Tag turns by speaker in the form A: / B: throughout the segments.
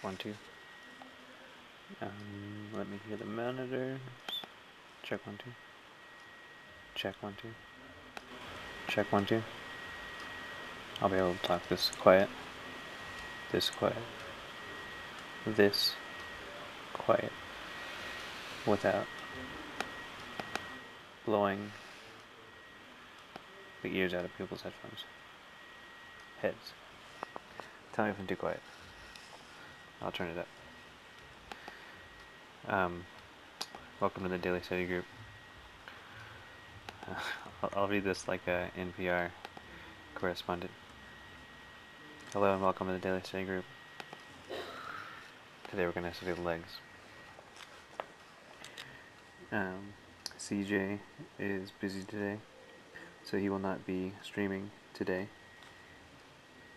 A: 1, 2. Let me hear the monitors. Check 1, 2. Check 1, 2. Check 1, 2. I'll be able to talk this quiet, this quiet, this quiet, without blowing the ears out of people's heads. Tell me if I'm too quiet. I'll turn it up. Welcome to the Daily Study Group. I'll read this like a NPR correspondent. Hello and welcome to the Daily Study Group. Today we're going to study the legs. CJ is busy today, so he will not be streaming today.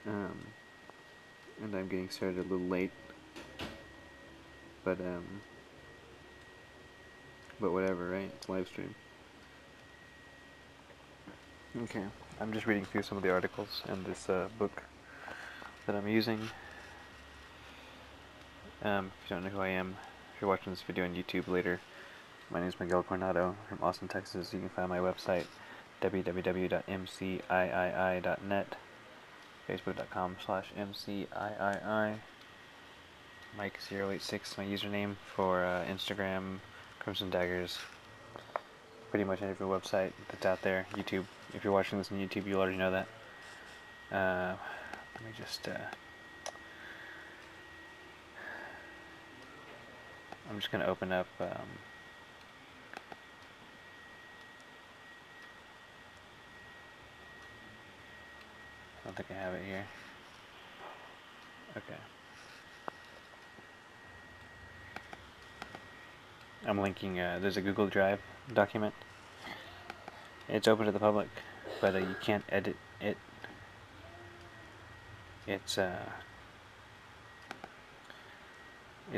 A: And I'm getting started a little late, but whatever, right? It's live stream. Okay, I'm just reading through some of the articles in this book that I'm using. If you don't know who I am, if you're watching this video on YouTube later, my name is Miguel Coronado from Austin, Texas. You can find my website, www.mciii.net, facebook.com/mciii, Mike086, my username for Instagram, Crimson Daggers, pretty much every website that's out there. YouTube, if you're watching this on YouTube, you'll already know that. Let me just, I'm just going to open up, I don't think I have it here. Okay. I'm linking, there's a Google Drive document. It's open to the public, but you can't edit it. It's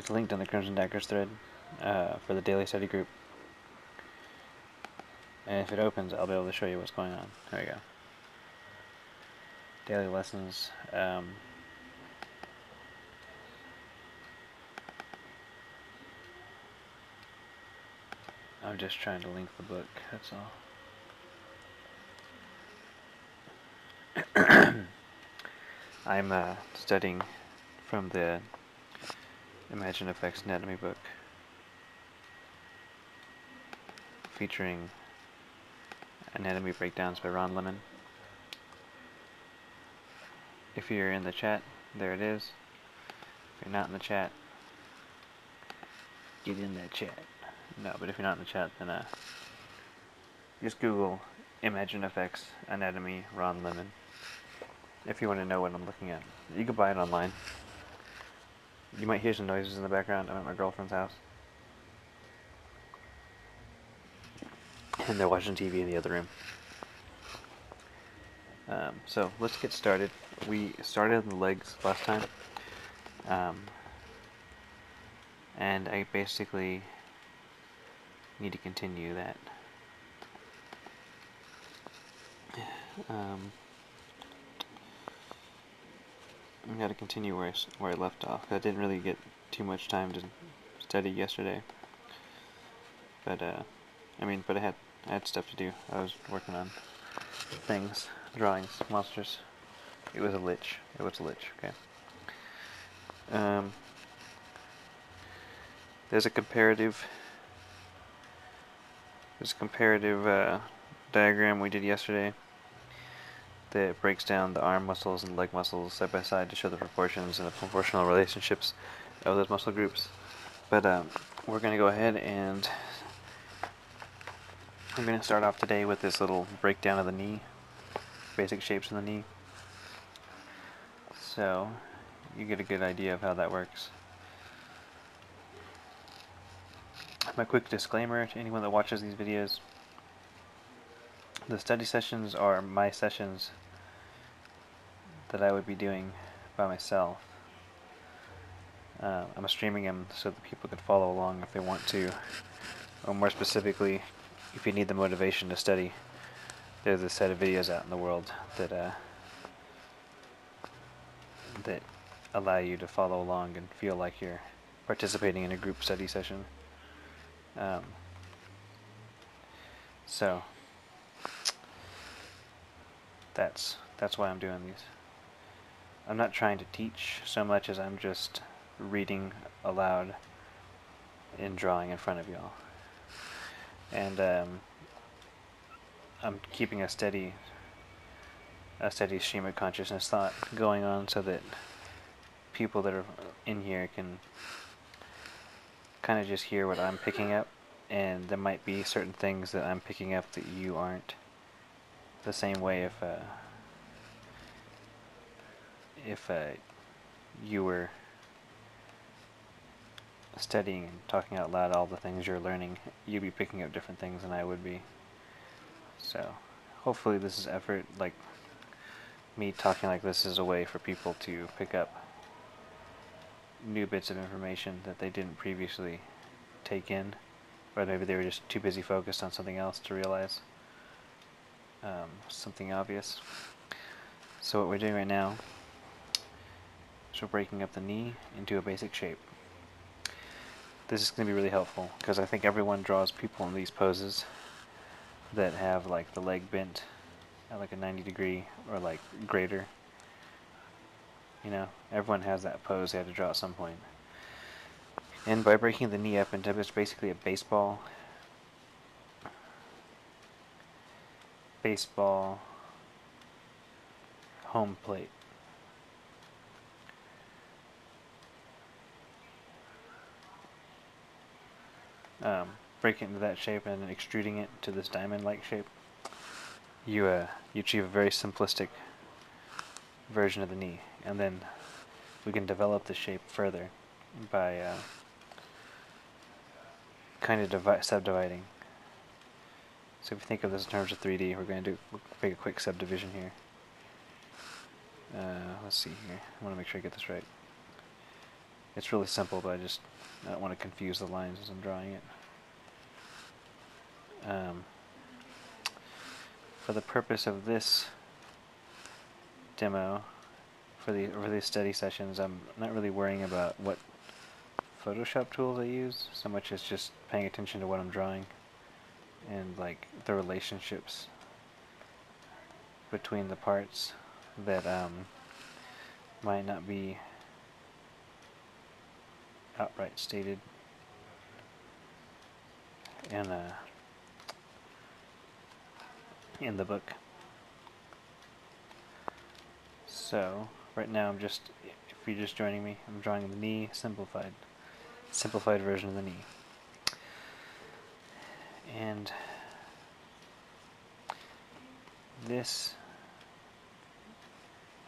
A: linked on the Crimson Daggers thread for the Daily Study Group. And if it opens, I'll be able to show you what's going on. There we go. Daily lessons. I'm just trying to link the book, that's all. I'm studying from the Imagine Effects Anatomy book, featuring anatomy breakdowns by Ron Lemon. If you're in the chat, there it is. If you're not in the chat, get in that chat. No, but if you're not in the chat, then just Google Imagine Effects Anatomy Ron Lemon if you want to know what I'm looking at. You can buy it online. You might hear some noises in the background. I'm at my girlfriend's house, and they're watching TV in the other room. So let's get started. We started on the legs last time, and I basically need to continue that. I got to continue where I left off. I didn't really get too much time to study yesterday, but I had stuff to do. I was working on things, drawings, monsters. It was a lich. Okay. There's a comparative diagram we did yesterday that breaks down the arm muscles and leg muscles side by side to show the proportions and the proportional relationships of those muscle groups. But we're going to go ahead and I'm going to start off today with this little breakdown of the knee, basic shapes of the knee, so you get a good idea of how that works. My quick disclaimer to anyone that watches these videos: the study sessions are my sessions that I would be doing by myself. I'm streaming them so that people could follow along if they want to, or more specifically, if you need the motivation to study. There's a set of videos out in the world that allow you to follow along and feel like you're participating in a group study session. So that's why I'm doing these. I'm not trying to teach so much as I'm just reading aloud and drawing in front of y'all. And I'm keeping a steady stream of consciousness thought going on so that people that are in here can kind of just hear what I'm picking up, and there might be certain things that I'm picking up that you aren't. The same way if you were studying and talking out loud all the things you're learning, you'd be picking up different things than I would be. So hopefully this is effort, like me talking like this is a way for people to pick up new bits of information that they didn't previously take in, or maybe they were just too busy focused on something else to realize something obvious. So what we're doing right now is we're breaking up the knee into a basic shape. This is going to be really helpful because I think everyone draws people in these poses that have like the leg bent at like a 90 degree or like greater. You know, everyone has that pose they have to draw at some point. And by breaking the knee up into just basically a baseball home plate. Breaking it into that shape and then extruding it to this diamond-like shape, you achieve a very simplistic version of the knee, and then we can develop the shape further by kind of subdividing. So if you think of this in terms of 3D, we're going to make a quick subdivision here. Let's see here. I want to make sure I get this right. It's really simple, but I don't want to confuse the lines as I'm drawing it. For the purpose of this demo, for these study sessions, I'm not really worrying about what Photoshop tools I use, so much as just paying attention to what I'm drawing and like the relationships between the parts that might not be outright stated in the book. So right now if you're just joining me, I'm drawing the knee simplified version of the knee. And this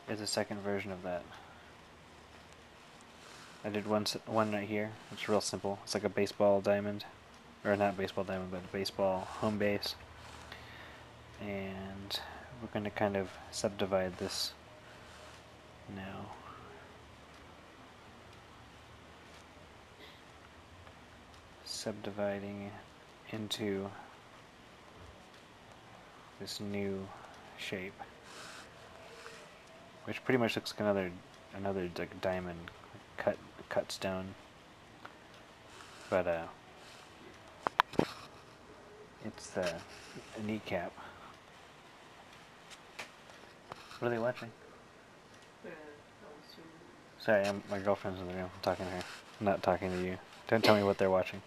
A: is a second version of that. I did one right here. It's real simple. It's like a baseball diamond, or not baseball diamond, but a baseball home base. And we're going to kind of subdivide this now. Subdividing into this new shape, which pretty much looks like another like diamond cut stone, but it's the kneecap. What are they watching? Sorry, my girlfriend's in the room. I'm talking to her. I'm not talking to you. Don't tell me what they're watching.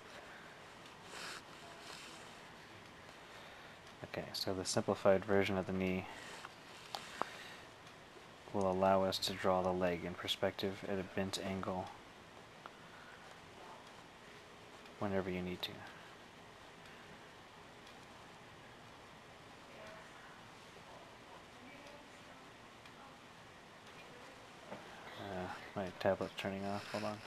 A: Okay, so the simplified version of the knee will allow us to draw the leg in perspective at a bent angle whenever you need to. My tablet's turning off. Hold on.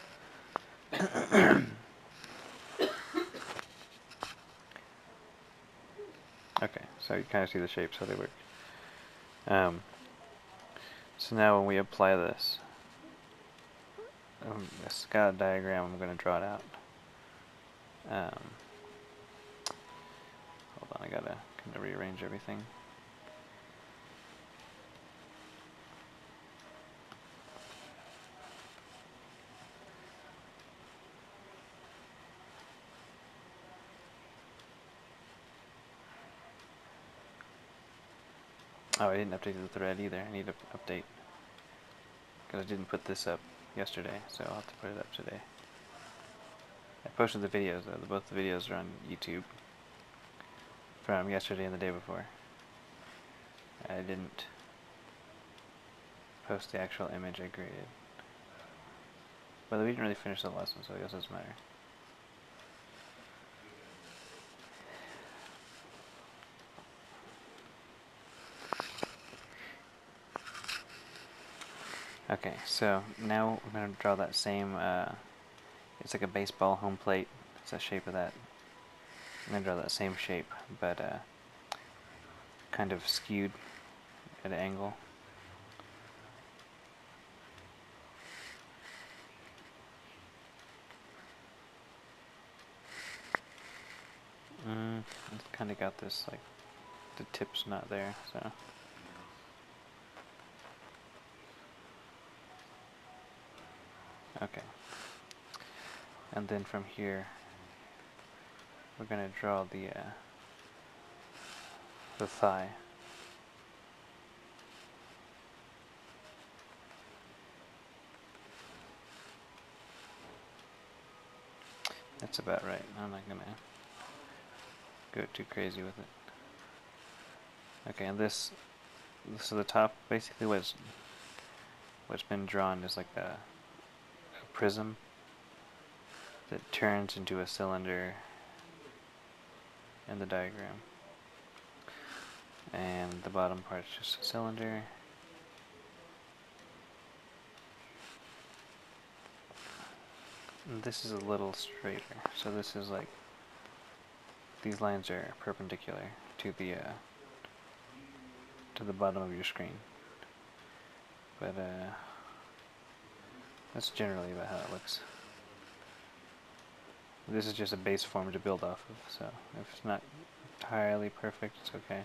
A: Okay, so you kind of see the shapes, how they work. So now when we apply this Scott diagram, I'm going to draw it out. Hold on, I gotta kind of rearrange everything. Oh, I didn't update the thread either. I need to update. Because I didn't put this up yesterday, so I'll have to put it up today. I posted the videos though. Both the videos are on YouTube from yesterday and the day before. I didn't post the actual image I created. But we didn't really finish the lesson, so I guess it doesn't matter. Okay, so now we're going to draw that same, it's like a baseball home plate. It's the shape of that. I'm going to draw that same shape, but kind of skewed at an angle. It's kind of got this, like, the tip's not there, so. Okay. And then from here, we're going to draw the thigh. That's about right. I'm not going to go too crazy with it. Okay, and this is the top. Basically what's been drawn is like a prism that turns into a cylinder in the diagram. And the bottom part is just a cylinder. And this is a little straighter. So this is like, these lines are perpendicular to the bottom of your screen. But that's generally about how it looks. This is just a base form to build off of, so if it's not entirely perfect, it's okay.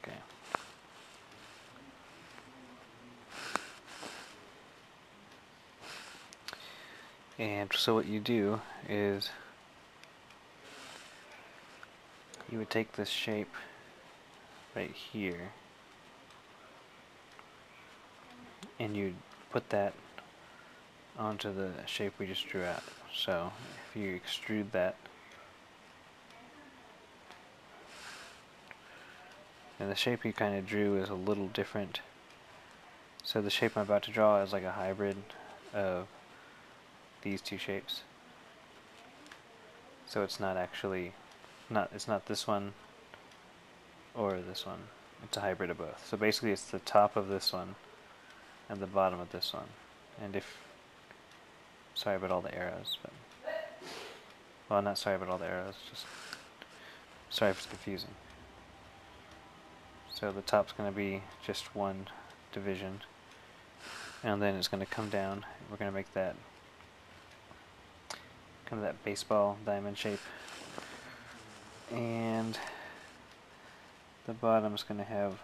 A: Okay. And so what you do is you would take this shape right here and you'd put that onto the shape we just drew out. So if you extrude that, and the shape you kind of drew is a little different. So the shape I'm about to draw is like a hybrid of these two shapes. So it's not actually, it's not this one or this one. It's a hybrid of both. So basically it's the top of this one and the bottom of this one. And if, sorry about all the arrows, but, well, not sorry about all the arrows, just sorry if it's confusing. So the top's going to be just one division, and then it's going to come down. We're going to make that kind of that baseball diamond shape, and the bottom's going to have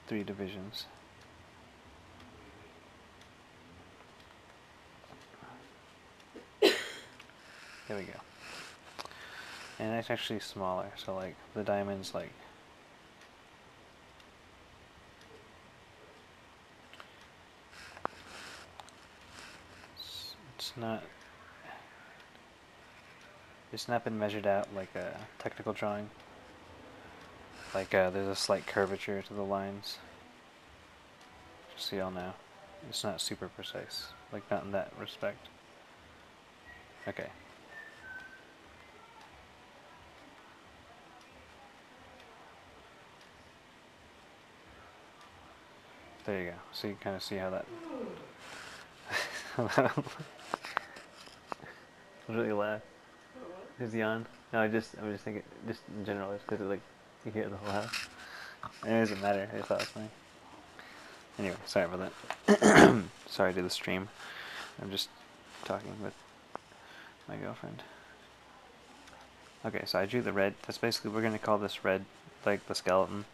A: 3 divisions. There we go. And it's actually smaller, so like the diamond's like it's not been measured out like a technical drawing. Like there's a slight curvature to the lines. Just so y'all know. It's not super precise. Like not in that respect. Okay. There you go. So you can kind of see how that... I really laugh. Is he on? No, I'm just thinking, just in general, it's because like, you hear the whole house. It doesn't matter, I thought it was funny. Anyway, sorry about that. Sorry to the stream. I'm just talking with my girlfriend. Okay, so I drew the red. That's basically, we're going to call this red, like the skeleton.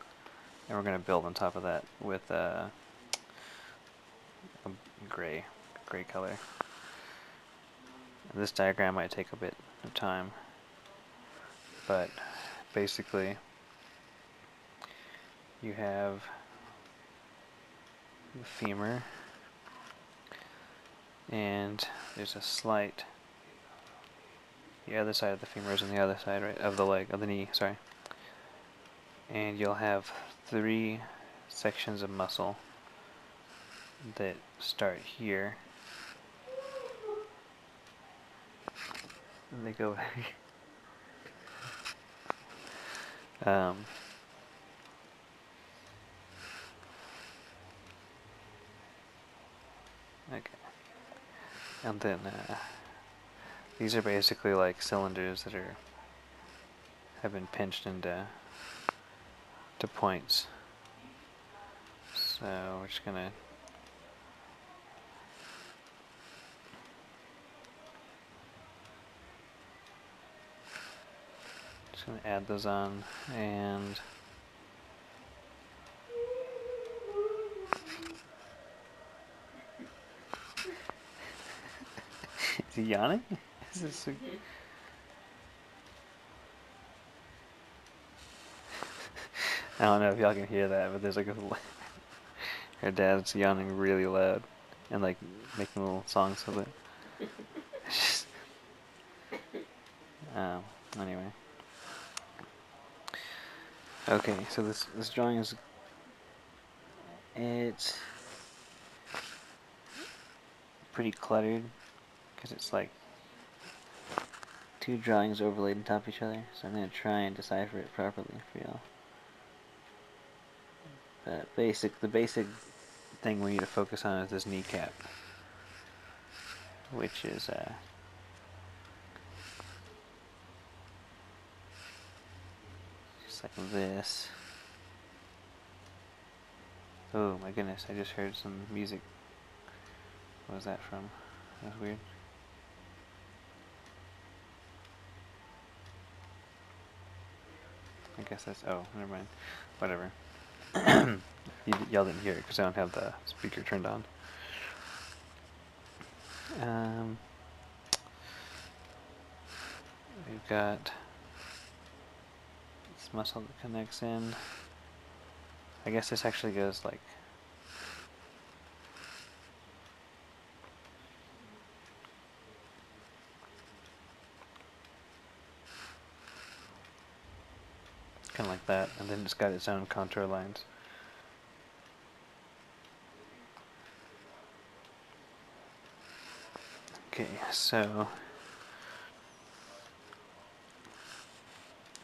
A: And we're going to build on top of that with a gray color. And this diagram might take a bit of time. but basically you have the femur, and there's a slight, the other side of the femur is on the other side, right, of the leg, of the knee, sorry. And you'll have 3 sections of muscle that start here, and they go okay. And then these are basically like cylinders that have been pinched into points. So we're just gonna add those on, and is he yawning? Is this I don't know if y'all can hear that, but there's like her dad's yawning really loud and like making little songs with it. Anyway. Okay, so this drawing is, it's pretty cluttered because it's like 2 drawings overlaid on top of each other, so I'm going to try and decipher it properly for y'all. But the basic thing we need to focus on is this kneecap, which is just like this. Oh my goodness, I just heard some music. What was that from? That was weird. I guess that's, oh, never mind. Whatever. Y'all didn't hear it because I don't have the speaker turned on. We've got this muscle that connects in. I guess this actually goes like kind of like that, and then it's got its own contour lines. Okay, so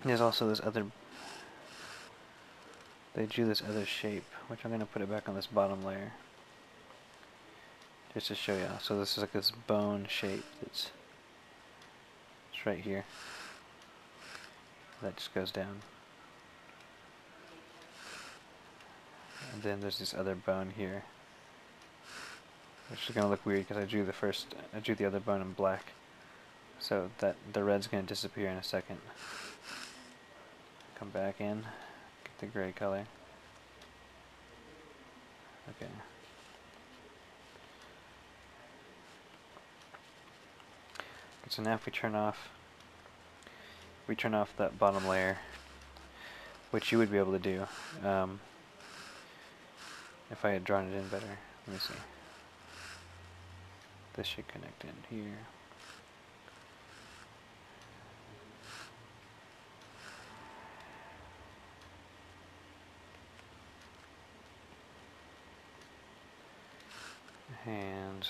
A: there's also this other, they drew this other shape, which I'm going to put it back on this bottom layer just to show y'all. So this is like this bone shape it's right here. That just goes down. And then there's this other bone here, which is going to look weird because I drew the other bone in black. So that the red's going to disappear in a second. Come back in, get the gray color. Okay. So now if we turn off that bottom layer, which you would be able to do if I had drawn it in better. Let me see. This should connect in here. And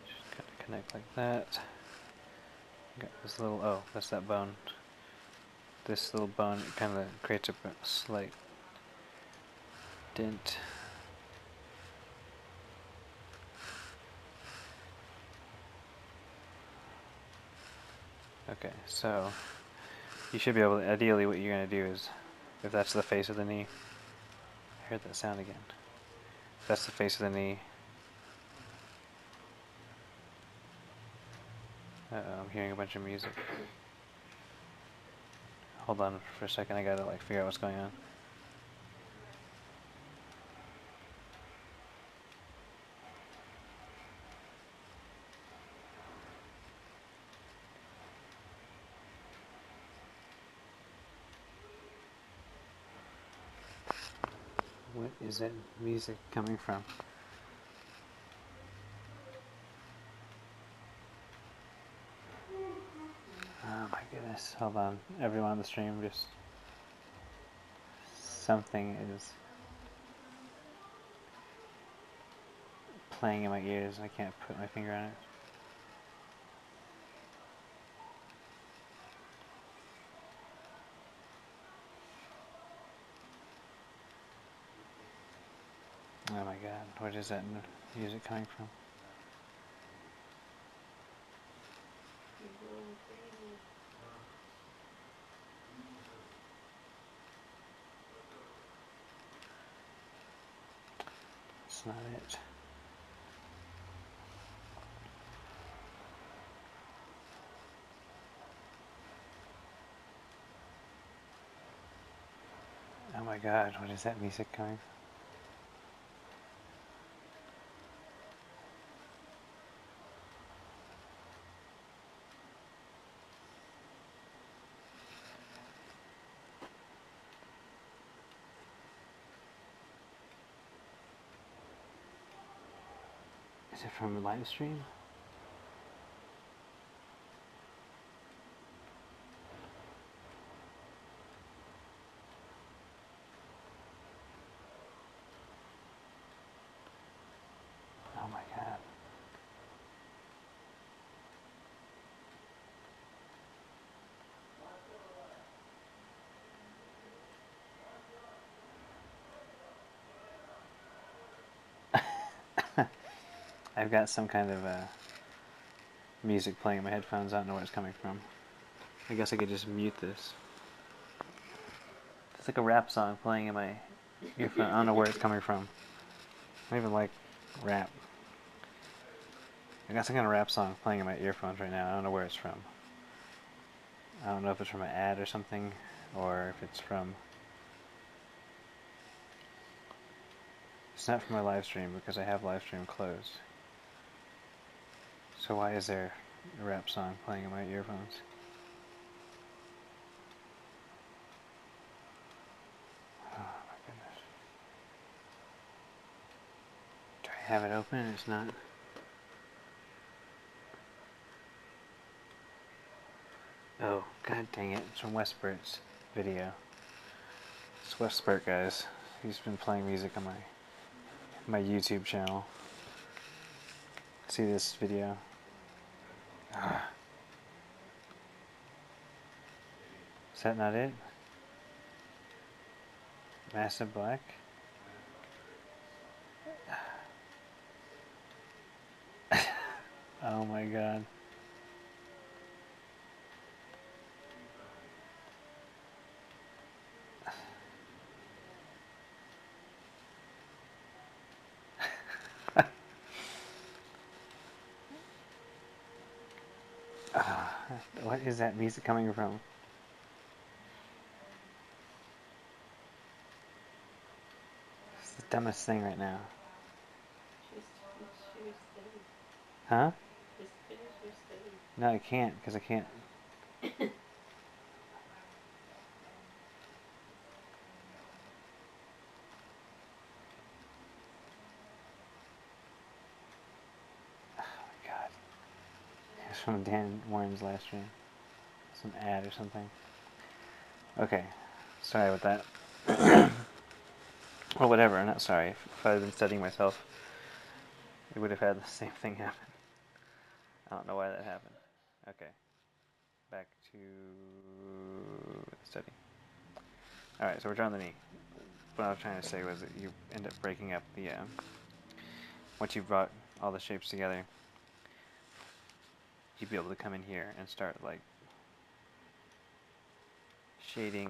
A: just kind of connect like that. Got this little, oh, that's that bone. This little bone kind of creates a slight dent. Okay, so you should be able to, ideally what you're going to do is, if that's the face of the knee, I heard that sound again. If that's the face of the knee, I'm hearing a bunch of music. Hold on for a second, I gotta like figure out what's going on. What is that music coming from? Oh my goodness. Hold on. Everyone on the stream, just something is playing in my ears and I can't put my finger on it. Oh my god, what is that music coming from? It's not it. Oh my god, what is that music coming from? Is it from a live stream? Oh my god. I've got some kind of music playing in my headphones. I don't know where it's coming from. I guess I could just mute this. It's like a rap song playing in my earphone. I don't know where it's coming from. I don't even like rap. I got some kind of rap song playing in my earphones right now. I don't know where it's from. I don't know if it's from an ad or something, or if it's from... It's not from my live stream because I have live stream closed. So why is there a rap song playing in my earphones? Oh my goodness. Do I have it open? It's not. Oh, god dang it. It's from Westbert's video. It's Westbert, guys. He's been playing music on my YouTube channel. See this video? Is that not it? Massive Black? Oh my god. What is that music coming from? It's the dumbest thing right now.
B: Just finish your study.
A: Huh?
B: Just finish your study.
A: No, I can't, because I can't. Oh my god. It's from Dan Warren's last stream. Some ad or something. Okay. Sorry about that. Or whatever, I'm not sorry. If I had been studying myself, it would have had the same thing happen. I don't know why that happened. Okay. Back to the study. Alright, so we're drawing the knee. What I was trying to say was that you end up breaking up the, once you've brought all the shapes together, you'd be able to come in here and start, like, shading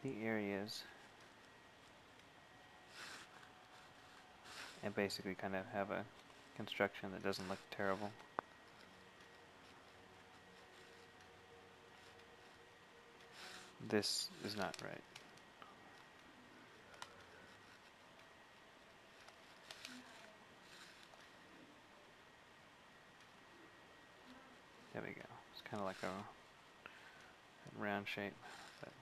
A: the areas and basically kind of have a construction that doesn't look terrible. This is not right. There we go. It's kind of like a round shape. But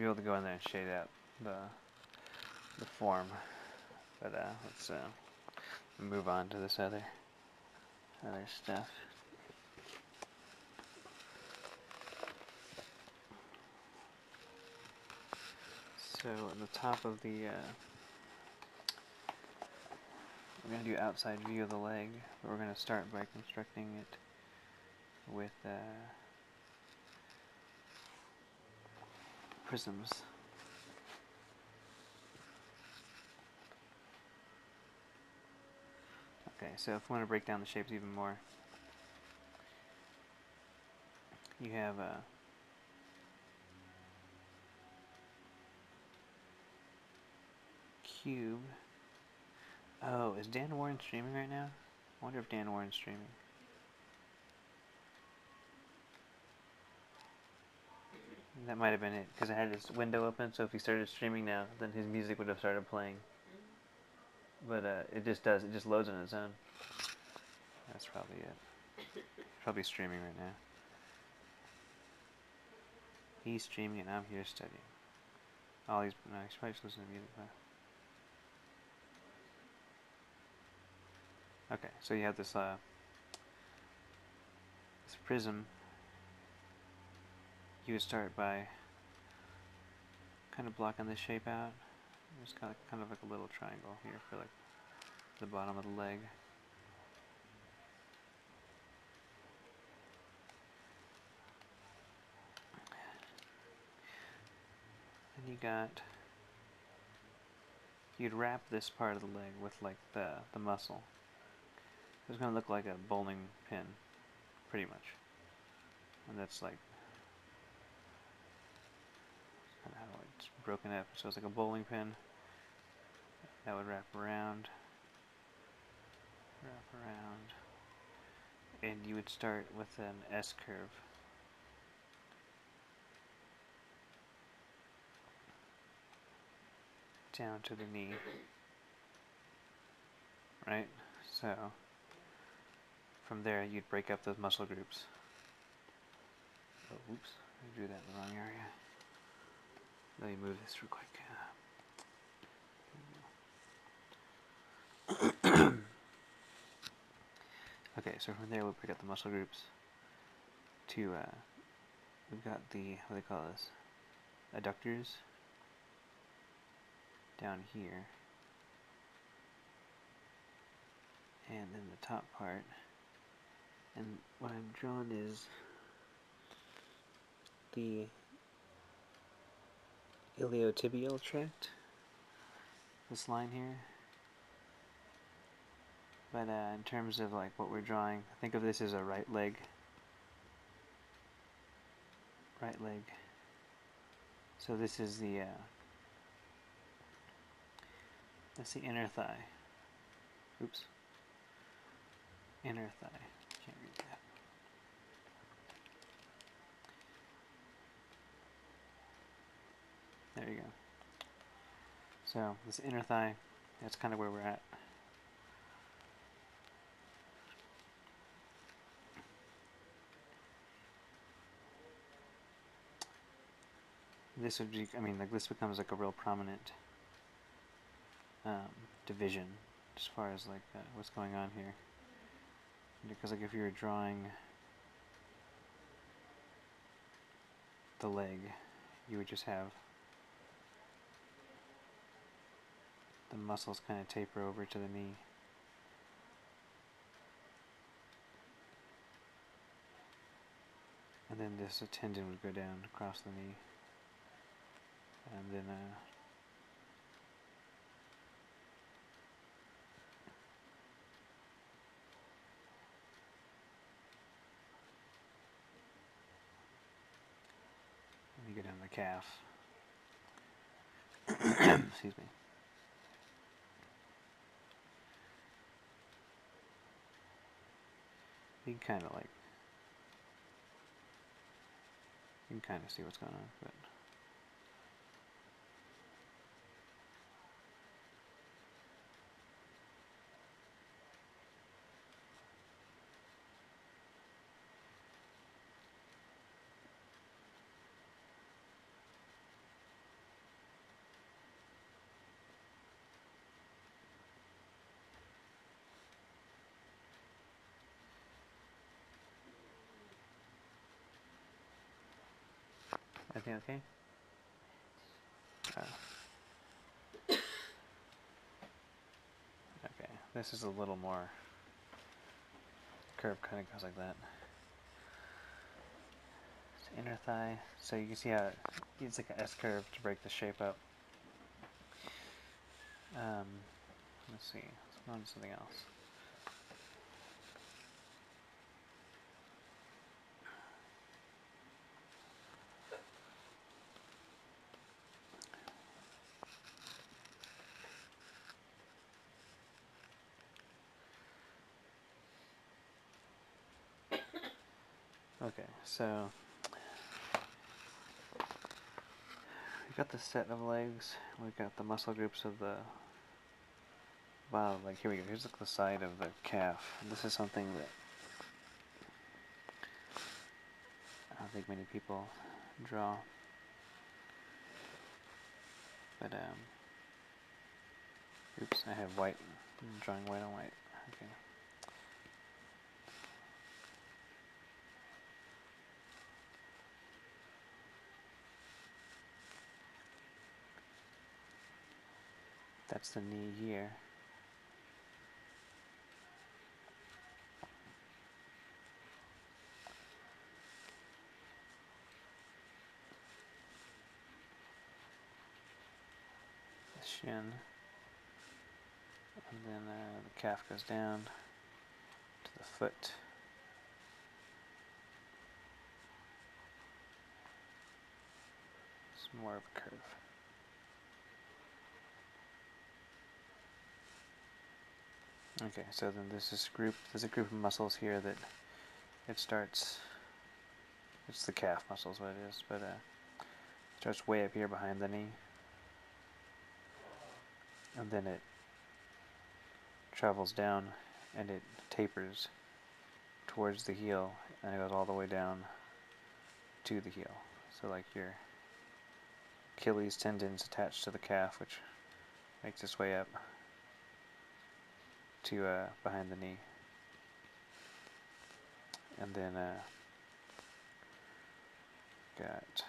A: be able to go in there and shade out the form. But let's move on to this other stuff. So at the top of the we're going to do outside view of the leg, but we're going to start by constructing it with prisms. Okay, so if we want to break down the shapes even more, you have a cube. Oh, is Dan Warren streaming right now? I wonder if Dan Warren's streaming. That might have been it, because I had this window open, so if he started streaming now, then his music would have started playing. But it just loads on its own. That's probably it. Probably streaming right now. He's streaming and I'm here studying. No, he's probably just listening to music. Okay, so you have this this prism. You would start by kind of blocking this shape out. There's kind of like a little triangle here for like the bottom of the leg. Then you'd wrap this part of the leg with like the muscle. It's going to look like a bowling pin, pretty much. And that's like kind of how it's broken up. So it's like a bowling pin that would wrap around, and you would start with an S curve. Down to the knee, right? So from there you'd break up those muscle groups. Oh, oops, I drew that in the wrong area. Let me move this real quick. Okay, so from there we'll break up the muscle groups to, we've got the, what do they call this? Adductors down here. And then the top part. And what I've drawn is the iliotibial tract, this line here. But in terms of like what we're drawing, think of this as a right leg. Right leg. So this is the that's the inner thigh. Oops. Inner thigh. Can't read that. There you go. So this inner thigh, that's kind of where we're at. This would be, I mean, like this becomes like a real prominent division as far as like what's going on here. Because like if you were drawing the leg, you would just have the muscles kind of taper over to the knee. And then this tendon would go down across the knee. And then you go down the calf. Excuse me. You can kind of like, you can kind of see what's going on, but Everything okay? Okay, this is a little more curve, kind of goes like that. So inner thigh, so you can see how it's like an S curve to break the shape up. Let's see, let's go on to something else. Okay, so we got the set of legs, we've got the muscle groups of the bottom leg. Here we go, here's the side of the calf. This is something that I don't think many people draw. But, oops, I have white. I'm drawing white on white. Okay. That's the knee here. The shin. And then the calf goes down to the foot. It's more of a curve. Okay, so then there's a group of muscles here that it starts, it's the calf muscles what it is, but it starts way up here behind the knee. And then it travels down and it tapers towards the heel and it goes all the way down to the heel. So like your Achilles tendons attached to the calf, which makes its way up to behind the knee. And then got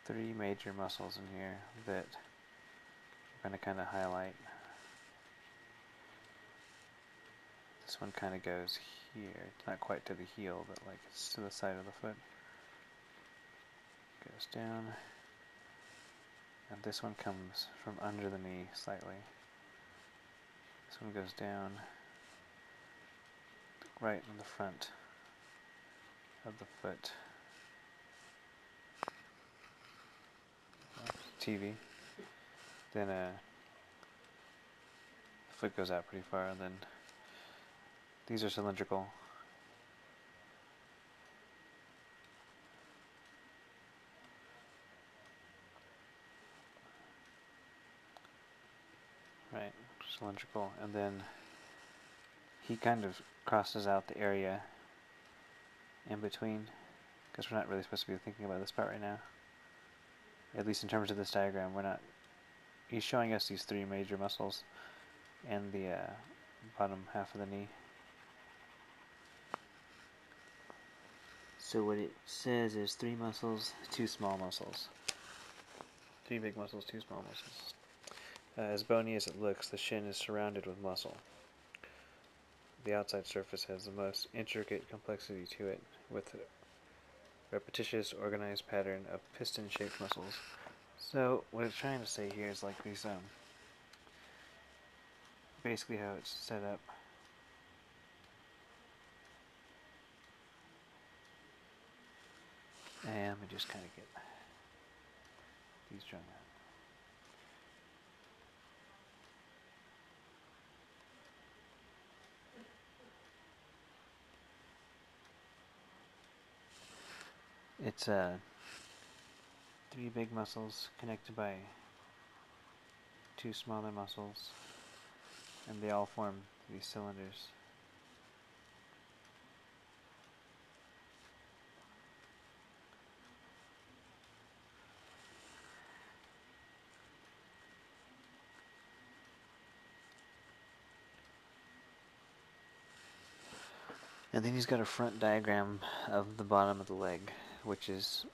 A: 3 major muscles in here that I'm going to kind of highlight. This one kind of goes here. It's not quite to the heel, but like it's to the side of the foot. Goes down. And this one comes from under the knee slightly. This one goes down right in the front of the foot. TV. Then the foot goes out pretty far, and then these are cylindrical. Right, cylindrical, and then he kind of crosses out the area in between, because we're not really supposed to be thinking about this part right now. At least in terms of this diagram, we're not. He's showing us these 3 major muscles and the bottom half of the knee. So what it says is 3 muscles, 2 small muscles. 3 big muscles, 2 small muscles. As bony as it looks, the shin is surrounded with muscle. The outside surface has the most intricate complexity to it, with a repetitious, organized pattern of piston-shaped muscles. So what it's trying to say here is like these, basically how it's set up. And let me just kind of get these drawn out. It's 3 big muscles connected by 2 smaller muscles, and they all form these cylinders. And then he's got a front diagram of the bottom of the leg, which is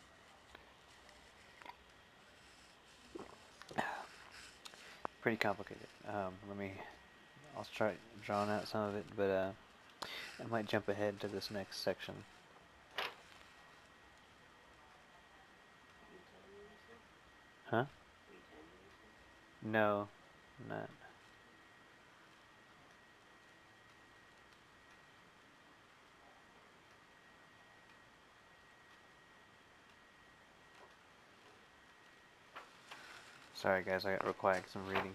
A: pretty complicated. I'll start drawing out some of it, but I might jump ahead to this next section.
B: Are you timing yourself?
A: Huh?
B: Are you timing yourself?
A: No, not. Sorry guys, I got real quiet because I'm reading.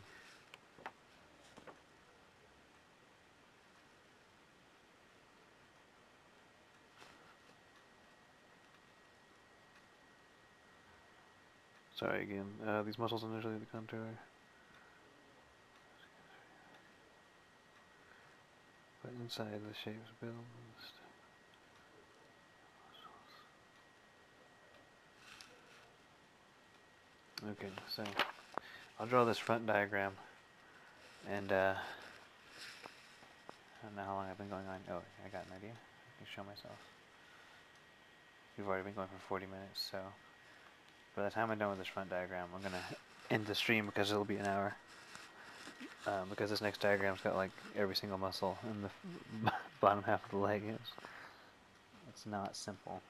A: Sorry again. These muscles initially the contour. But inside the shapes build. Okay, so I'll draw this front diagram, and I don't know how long I've been going on. Oh, I got an idea. I can show myself. We've already been going for 40 minutes, so by the time I'm done with this front diagram, I'm gonna end the stream because it'll be an hour. Because this next diagram's got like every single muscle in the bottom half of the leg. It's not simple.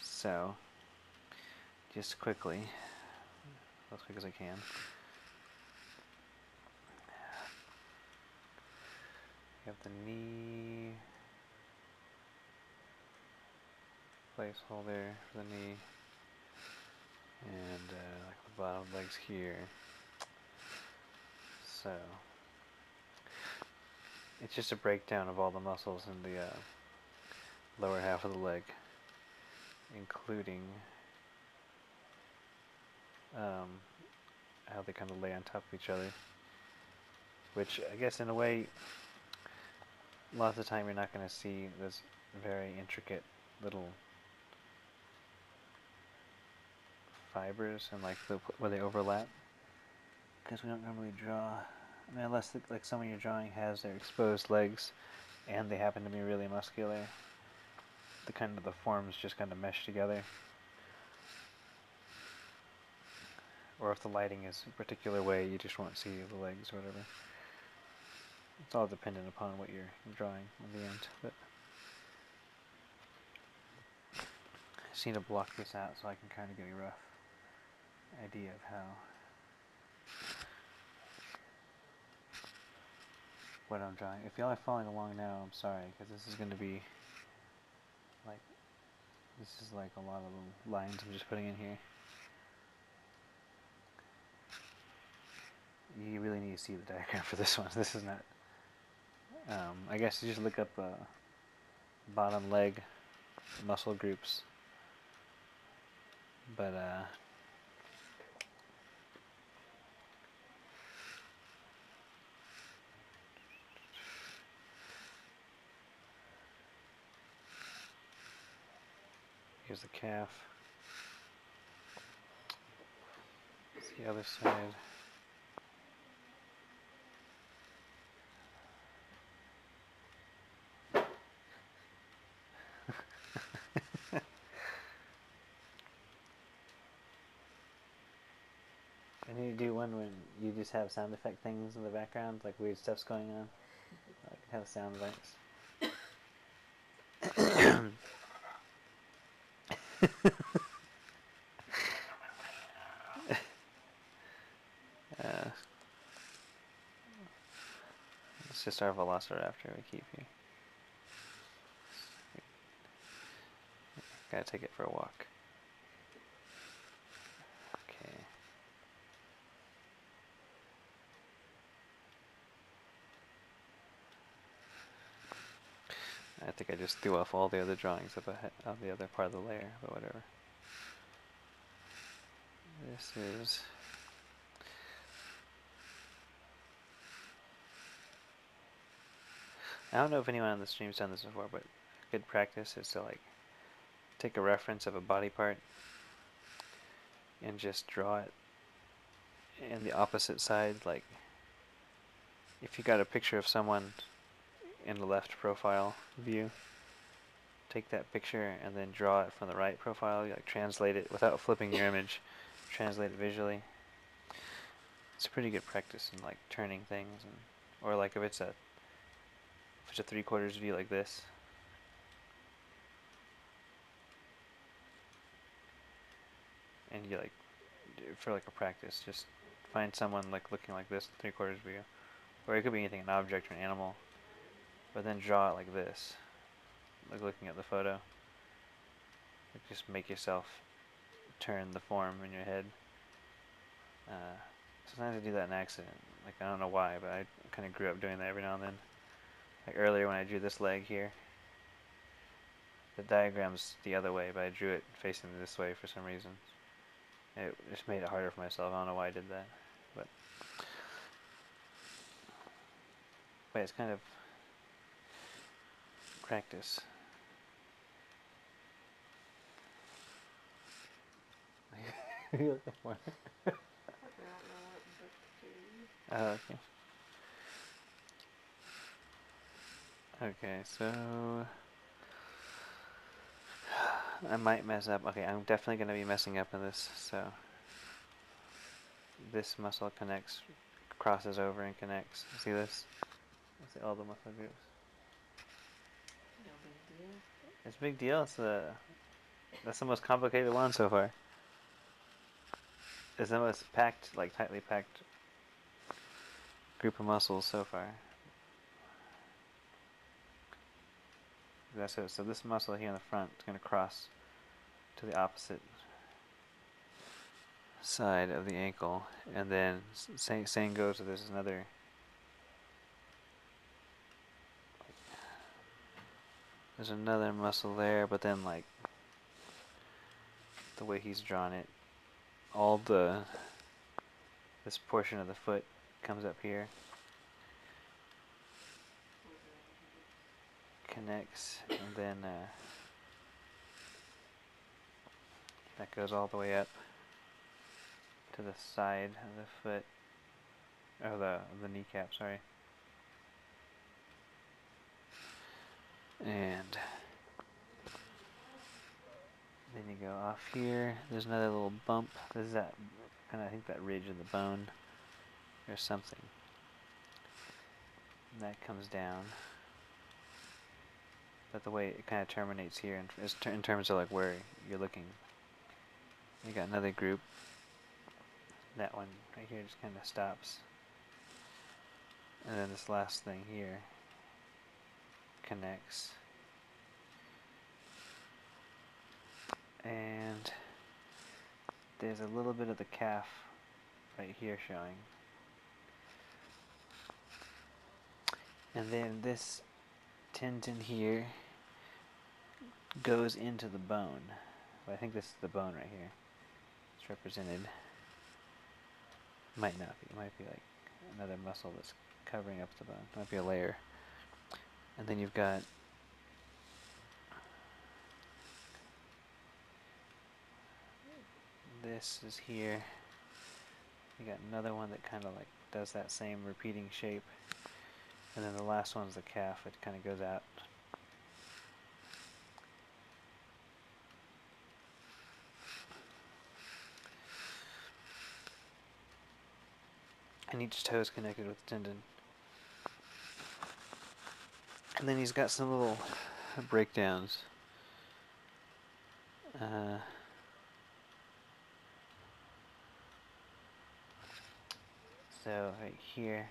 A: So, just quickly, as quick as I can. You have the knee placeholder for the knee, and like the bottom legs here. So it's just a breakdown of all the muscles in the lower half of the leg, including how they kind of lay on top of each other. Which I guess in a way, lots of the time you're not going to see this very intricate little fibers and like where they overlap, because we don't normally draw. I mean, unless like someone you're drawing has their exposed legs, and they happen to be really muscular. The forms just kind of mesh together. Or if the lighting is a particular way, you just won't see the legs or whatever. It's all dependent upon what you're drawing in the end. But I just need to block this out so I can kind of get a rough idea of what I'm drawing. If y'all are following along now, I'm sorry, because this is going to be like, this is like a lot of lines I'm just putting in here. You really need to see the diagram for this one. This is not, I guess you just look up bottom leg muscle groups, but here's the calf. It's the other side. I need to do one when you just have sound effect things in the background, like weird stuff's going on. Like have sound bites. It's just our velociraptor we keep here. Gotta take it for a walk. Okay. I think I just threw off all the other drawings of the other part of the layer, but whatever. This is... I don't know if anyone on the stream's done this before, but good practice is to like take a reference of a body part and just draw it in the opposite side. Like if you got a picture of someone in the left profile view, take that picture and then draw it from the right profile. You like translate it without flipping your image. Translate it visually. It's pretty good practice in like turning things, and or like if it's a 3/4 view like this. And you like for like a practice, just find someone like looking like this 3/4 view, or it could be anything, an object or an animal, but then draw it like this, like looking at the photo. Like just make yourself turn the form in your head. Sometimes I do that in accident. Like I don't know why, but I kind of grew up doing that every now and then. Like earlier when I drew this leg here, the diagram's the other way, but I drew it facing this way for some reason. It just made it harder for myself. I don't know why I did that, but it's kind of practice.
B: I don't know what book to read.
A: Oh, okay. Okay, so I might mess up. Okay, I'm definitely going to be messing up in this. So this muscle connects, crosses over and connects. See this? See all the muscle groups.
B: No big deal.
A: It's a big deal. That's the most complicated one so far. It's the most packed, like tightly packed group of muscles so far. That's it. So this muscle here in the front is going to cross to the opposite side of the ankle, and then same goes. So there's another muscle there, but then like the way he's drawn it, this portion of the foot comes up here, connects, and then that goes all the way up to the side of the foot, or the kneecap, sorry. And then you go off here. There's another little bump. This is that kind of, I think, that ridge of the bone or something. And that comes down. But the way it kind of terminates here in terms of like where you're looking. You got another group. That one right here just kind of stops. And then this last thing here connects. And there's a little bit of the calf right here showing. And then this tendon here goes into the bone. Well, I think this is the bone right here. It's represented. Might not be. It might be like another muscle that's covering up the bone. It might be a layer. And then you've got this is here. You got another one that kind of like does that same repeating shape. And then the last one's the calf. It kind of goes out. And each toe is connected with the tendon. And then he's got some little breakdowns. So right here,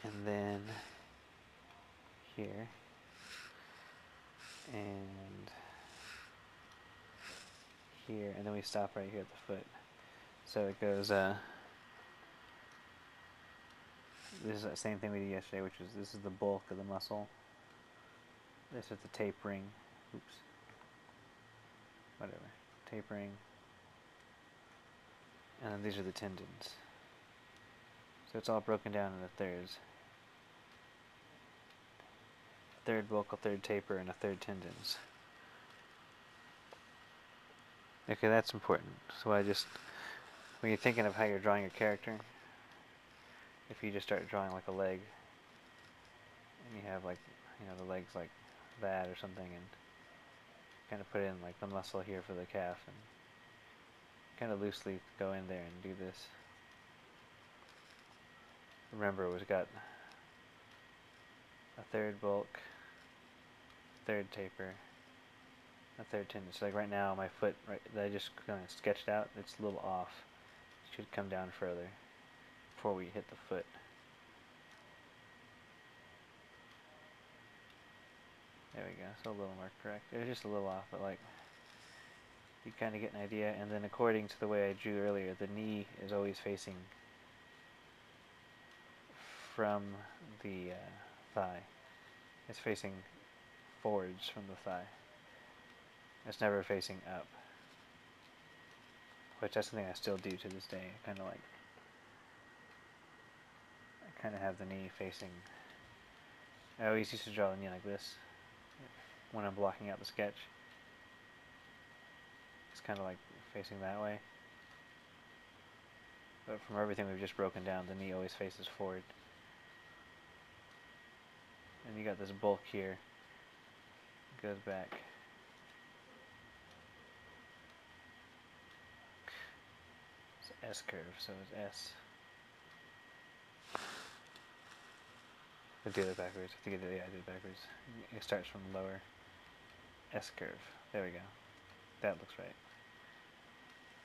A: and then here, and here, and then we stop right here at the foot. So it goes, this is the same thing we did yesterday, which is this is the bulk of the muscle. This is the tapering, oops, whatever, tapering, and then these are the tendons. So it's all broken down into thirds. Third bulk, a third taper, and a third tendons. Okay, that's important. So when you're thinking of how you're drawing your character, if you just start drawing like a leg, and you have like, you know, the legs like that or something, and kind of put in like the muscle here for the calf, and kind of loosely go in there and do this. Remember, we've got a third bulk, third taper, a third tendon. So like right now, my foot, right, that I just kind of sketched out, it's a little off. It should come down further before we hit the foot. There we go, so a little more correct. It was just a little off, but like, you kind of get an idea. And then according to the way I drew earlier, the knee is always facing from the thigh. It's facing forwards from the thigh. It's never facing up. Which that's something I still do to this day. I kind of have the knee facing. I always used to draw the knee like this when I'm blocking out the sketch. It's kind of like facing that way. But from everything we've just broken down, the knee always faces forward. And you got this bulk here. It goes back. It's S curve, so it's S. I did it backwards. I think I did it backwards. It starts from lower. S curve. There we go. That looks right.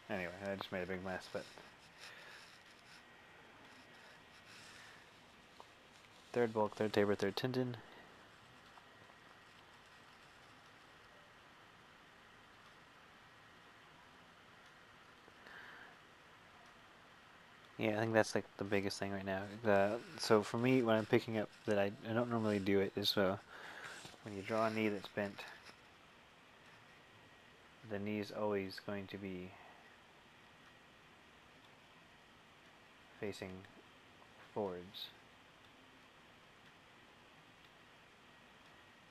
A: Anyway, I just made a big mess, but third bulk, third taper, third tendon. Yeah, I think that's like the biggest thing right now. So for me, when I'm picking up that I don't normally do it is when you draw a knee that's bent, the knee's always going to be facing forwards.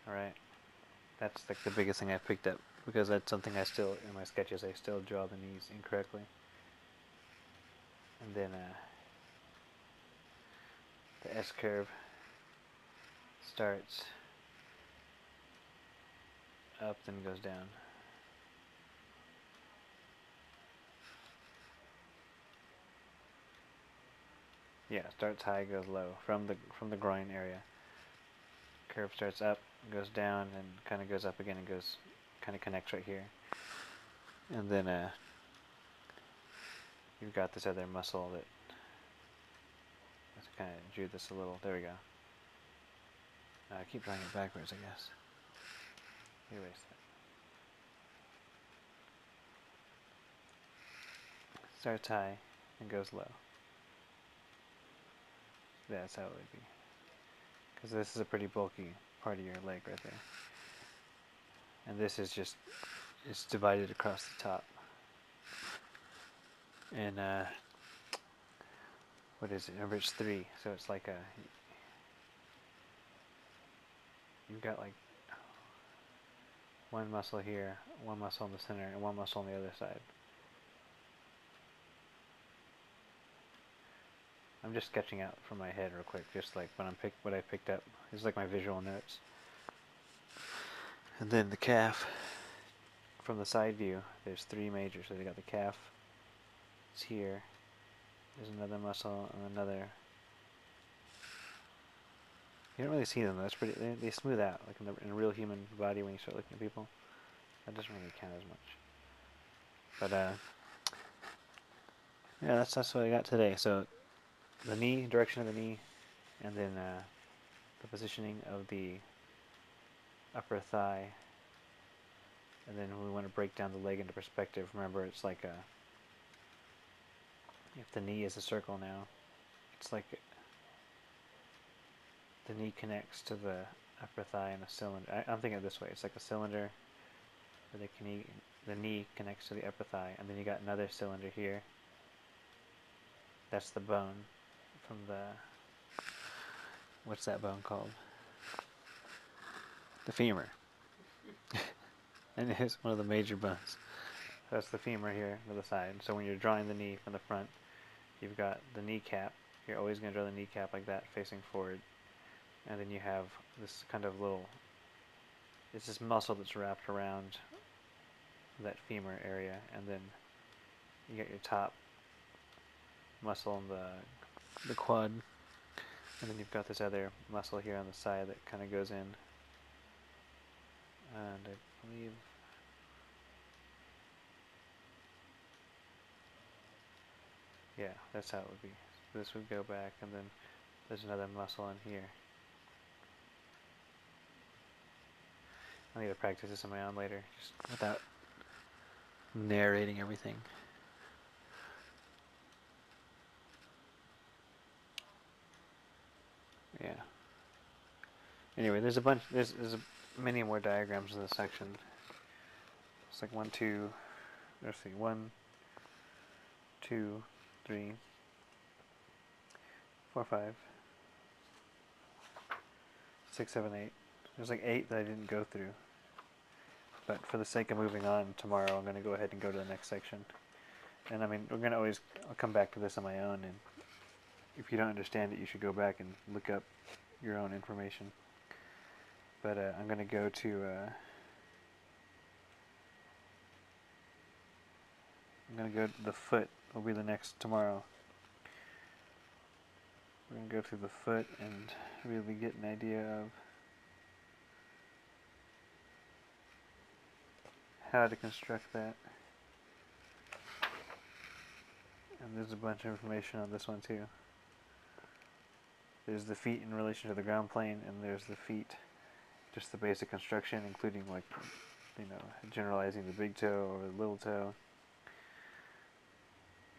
A: Alright? That's like the biggest thing I picked up, because that's something I still, in my sketches, I still draw the knees incorrectly. And then the S curve starts up, then goes down. Yeah, starts high, goes low from the groin area. Curve starts up, goes down, and kind of goes up again, and goes kind of connects right here. And then you've got this other muscle that I kind of drew this a little. There we go. I keep drawing it backwards, I guess. Erase that. Starts high and goes low. That's how it would be. Because this is a pretty bulky part of your leg right there. And this is just, it's divided across the top. And what is it? Remember, it's 3, so it's like you've got like one muscle here, one muscle in the center, and one muscle on the other side. I'm just sketching out from my head real quick, just like what I picked up. This is like my visual notes. And then the calf, from the side view, there's 3 major. So they got the calf. It's here. There's another muscle and another. You don't really see them. That's pretty. They smooth out, like in a real human body when you start looking at people. That doesn't really count as much. But yeah, that's what I got today. So the knee, direction of the knee, and then the positioning of the upper thigh. And then we want to break down the leg into perspective. Remember, it's like if the knee is a circle now, it's like the knee connects to the upper thigh in a cylinder. I'm thinking of it this way. It's like a cylinder where the knee connects to the upper thigh, and then you got another cylinder here. That's the bone from the, what's that bone called? The femur. And it's one of the major bones. That's the femur here to the side. So when you're drawing the knee from the front, you've got the kneecap. You're always going to draw the kneecap like that, facing forward. and then you have this kind of little, it's this muscle that's wrapped around that femur area, and then you got your top muscle in the quad, and then you've got this other muscle here on the side that kind of goes in, and I believe yeah, that's how it would be. So this would go back, and then there's another muscle in here. I need to practice this on my own later, just without narrating everything. Yeah. Anyway, there's a bunch. There's many more diagrams in this section. It's like 1, 2. Let's see, 1, 2, 3, 4, 5, 6, 7, 8. There's like 8 that I didn't go through. But for the sake of moving on, tomorrow I'm going to go ahead and go to the next section. And I mean, we're going to always, I'll come back to this on my own, and if you don't understand it, you should go back and look up your own information. But I'm going to go to, I'm going to go to the foot, will be the next tomorrow. We're going to go through the foot and really get an idea of how to construct that. And there's a bunch of information on this one too. There's the feet in relation to the ground plane, and there's the feet, just the basic construction, including like, you know, generalizing the big toe or the little toe,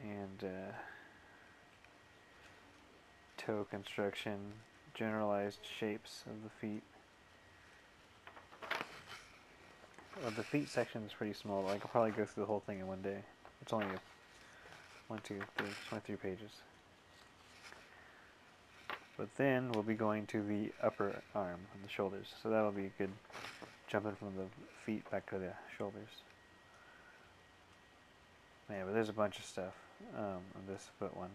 A: and toe construction, generalized shapes of the feet. Well, the feet section is pretty small. I could probably go through the whole thing in one day. It's only 1, 2, 3, 23 pages. But then we'll be going to the upper arm and the shoulders. So that'll be good, jumping from the feet back to the shoulders. Yeah, but there's a bunch of stuff on this foot one.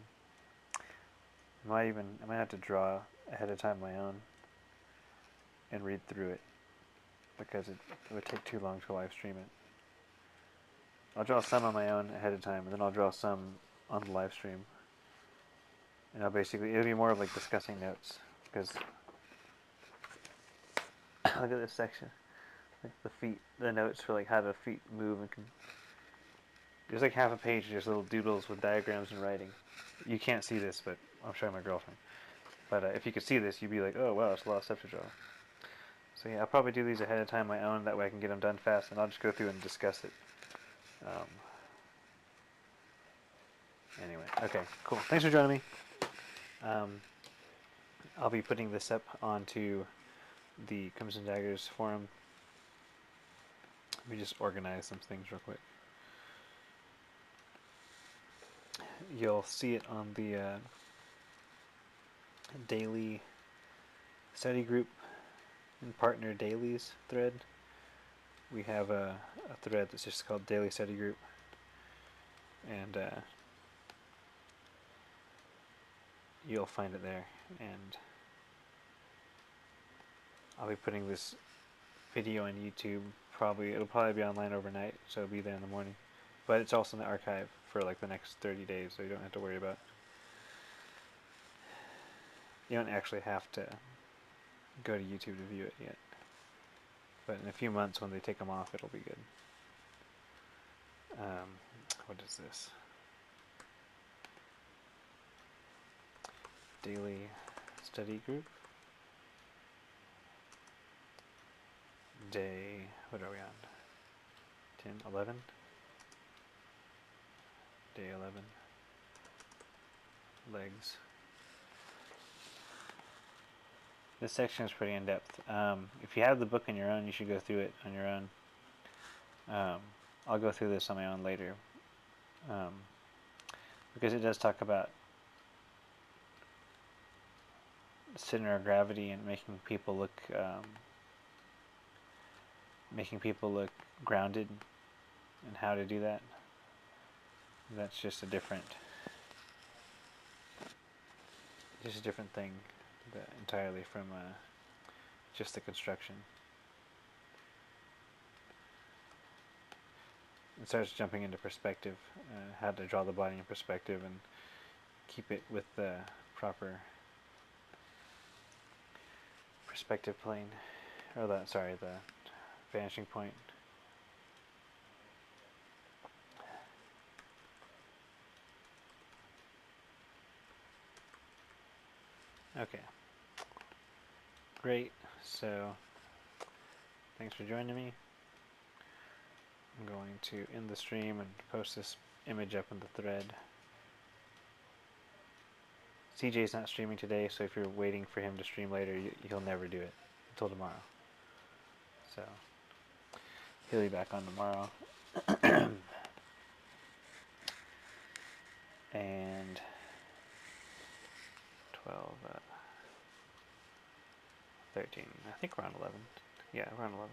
A: I might have to draw ahead of time my own and read through it, because it would take too long to live stream it. I'll draw some on my own ahead of time, and then I'll draw some on the live stream. And I'll basically, it'll be more of like discussing notes, because look at this section, like the feet, the notes for like how the feet move, and there's like half a page of just little doodles with diagrams and writing. You can't see this, but I'm showing my girlfriend. But if you could see this, you'd be like, oh wow, it's a lot of stuff to draw. So yeah, I'll probably do these ahead of time my own, that way I can get them done fast, and I'll just go through and discuss it. Anyway, okay, cool. Thanks for joining me. I'll be putting this up onto the Crimson Daggers forum. Let me just organize some things real quick. You'll see it on the daily study group and partner dailies thread. We have a thread that's just called Daily Study Group, and you'll find it there. And I'll be putting this video on YouTube. It'll probably be online overnight, so it'll be there in the morning. But it's also in the archive for like the next 30 days, so you don't have to worry about. You don't actually have to go to YouTube to view it yet. But in a few months, when they take them off, it'll be good. What is this? Daily study group. Day, what are we on? 10, 11? Day 11. Legs. This section is pretty in-depth. If you have the book on your own, you should go through it on your own. I'll go through this on my own later. Because it does talk about center of gravity and making people look grounded, and how to do that. That's just a different thing. entirely from just the construction. It starts jumping into perspective, how to draw the body in perspective and keep it with the proper perspective plane, or the vanishing point. Okay, great. So thanks for joining me. I'm going to end the stream and post this image up in the thread. CJ's not streaming today, so if you're waiting for him to stream later, he'll never do it until tomorrow. So he'll be back on tomorrow. And 12, 13. I think we're on 11. Yeah, we're on 11.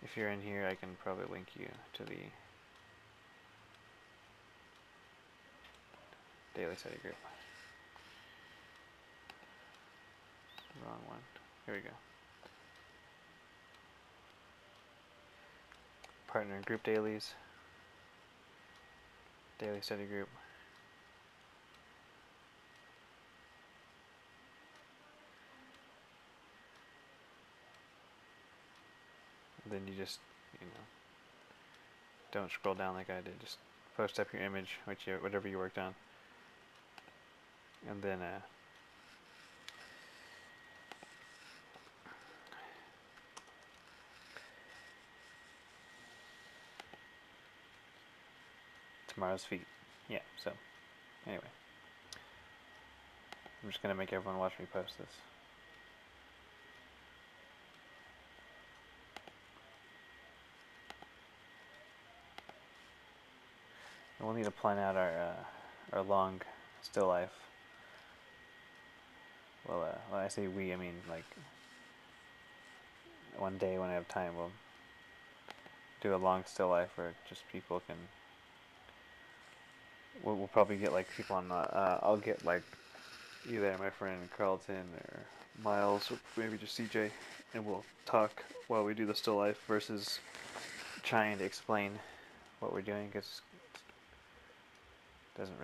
A: If you're in here, I can probably link you to the daily study group. Wrong one. Here we go. Partner in group dailies. Daily study group. And then you just, don't scroll down like I did. Just post up your image, whatever you worked on. And then tomorrow's feet. Yeah, so anyway. I'm just going to make everyone watch me post this. And we'll need to plan out our long still life. Well, when I say we, I mean like one day when I have time, we'll do a long still life where just people can. We'll probably get like people on. I'll get like either my friend Carlton or Miles, or maybe just CJ, and we'll talk while we do the still life versus trying to explain what we're doing, because it doesn't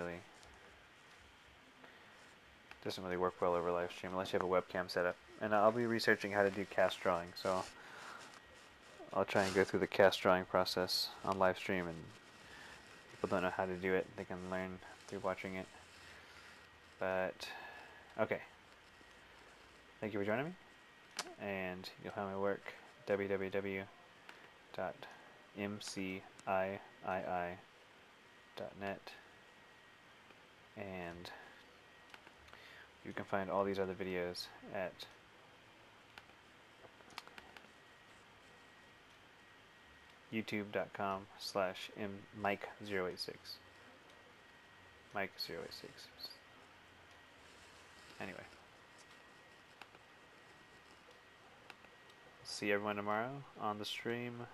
A: really work well over live stream unless you have a webcam set up. And I'll be researching how to do cast drawing, so I'll try and go through the cast drawing process on live stream, and people don't know how to do it, they can learn through watching it. But okay, thank you for joining me, and you'll find my work www.mciii.net, and you can find all these other videos at youtube.com/mike086. Mike086. Anyway. See everyone tomorrow on the stream.